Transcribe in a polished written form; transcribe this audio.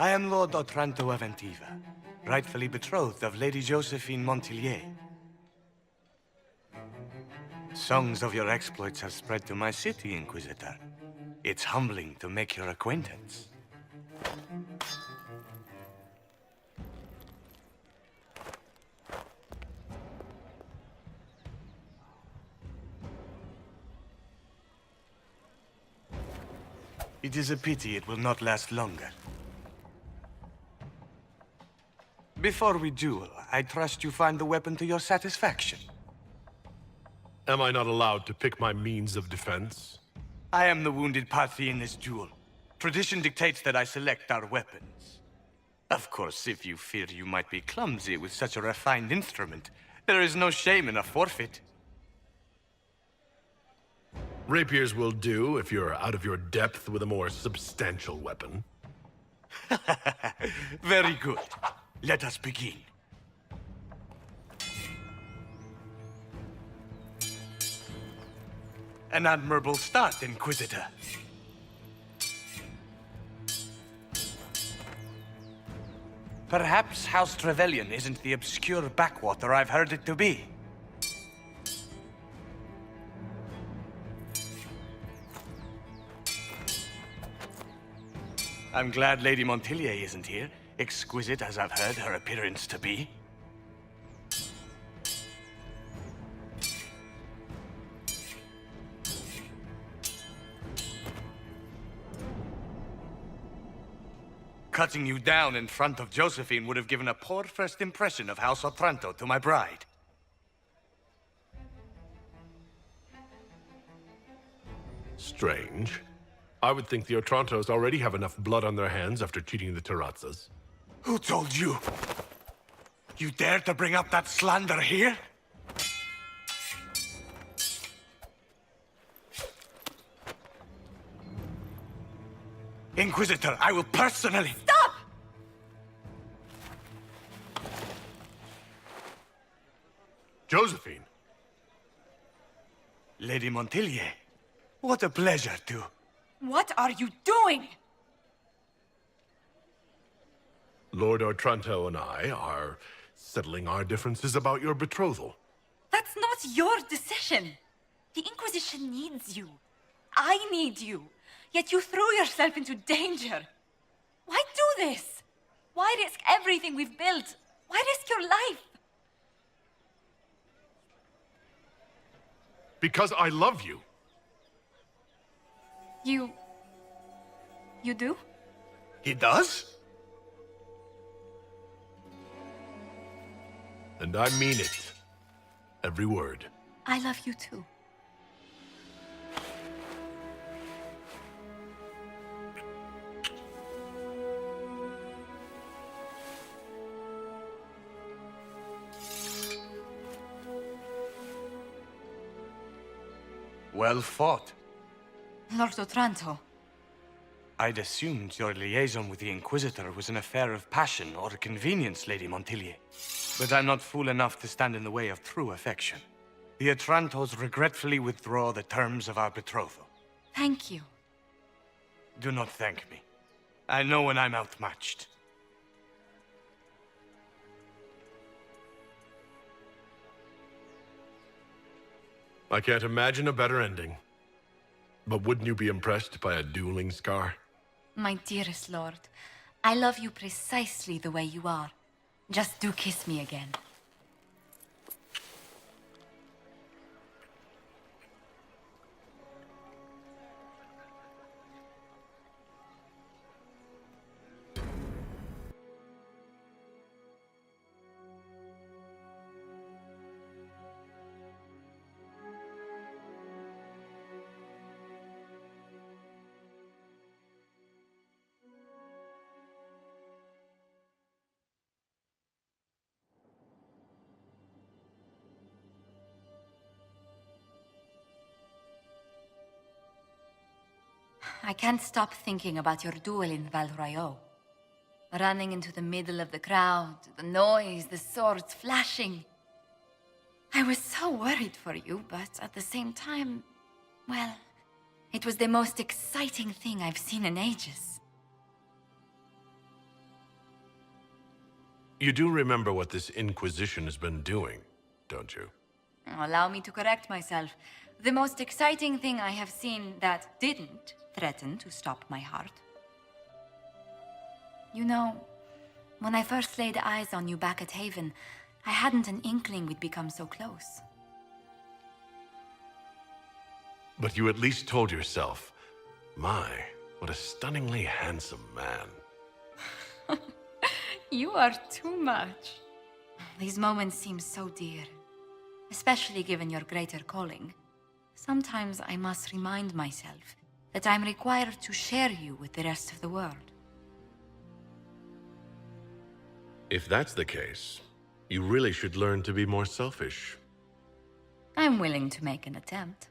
I am Lord Otranto of Antiva, rightfully betrothed of Lady Josephine Montillier. Songs of your exploits have spread to my city, Inquisitor. It's humbling to make your acquaintance. It is a pity it will not last longer. Before we duel, I trust you find the weapon to your satisfaction. Am I not allowed to pick my means of defense? I am the wounded party in this duel. Tradition dictates that I select our weapons. Of course, if you fear you might be clumsy with such a refined instrument, there is no shame in a forfeit. Rapiers will do if you're out of your depth with a more substantial weapon. Very good. Let us begin. An admirable start, Inquisitor. Perhaps House Trevelyan isn't the obscure backwater I've heard it to be. I'm glad Lady Montillier isn't here, exquisite as I've heard her appearance to be. Cutting you down in front of Josephine would have given a poor first impression of House Otranto to my bride. Strange. I would think the Otrantos already have enough blood on their hands after cheating the Terrazzas. Who told you? You dare to bring up that slander here? Inquisitor, I will personally... Stop! Josephine! Lady Montillier, what a pleasure to... What are you doing? Lord Otranto and I are settling our differences about your betrothal. That's not your decision. The Inquisition needs you. I need you. Yet you threw yourself into danger. Why do this? Why risk everything we've built? Why risk your life? Because I love you. You do? He does? And I mean it. Every word. I love you too. Well fought. Lord Otranto. I'd assumed your liaison with the Inquisitor was an affair of passion or convenience, Lady Montillier. But I'm not fool enough to stand in the way of true affection. The Otrantos regretfully withdraw the terms of our betrothal. Thank you. Do not thank me. I know when I'm outmatched. I can't imagine a better ending. But wouldn't you be impressed by a dueling scar? My dearest lord, I love you precisely the way you are. Just do kiss me again. I can't stop thinking about your duel in Val Royeaux. Running into the middle of the crowd, the noise, the swords flashing. I was so worried for you, but at the same time, well, it was the most exciting thing I've seen in ages. You do remember what this Inquisition has been doing, don't you? Allow me to correct myself. The most exciting thing I have seen that didn't threaten to stop my heart. You know, when I first laid eyes on you back at Haven, I hadn't an inkling we'd become so close. But you at least told yourself, my, what a stunningly handsome man. You are too much. These moments seem so dear, especially given your greater calling. Sometimes I must remind myself that I'm required to share you with the rest of the world. If that's the case, you really should learn to be more selfish. I'm willing to make an attempt.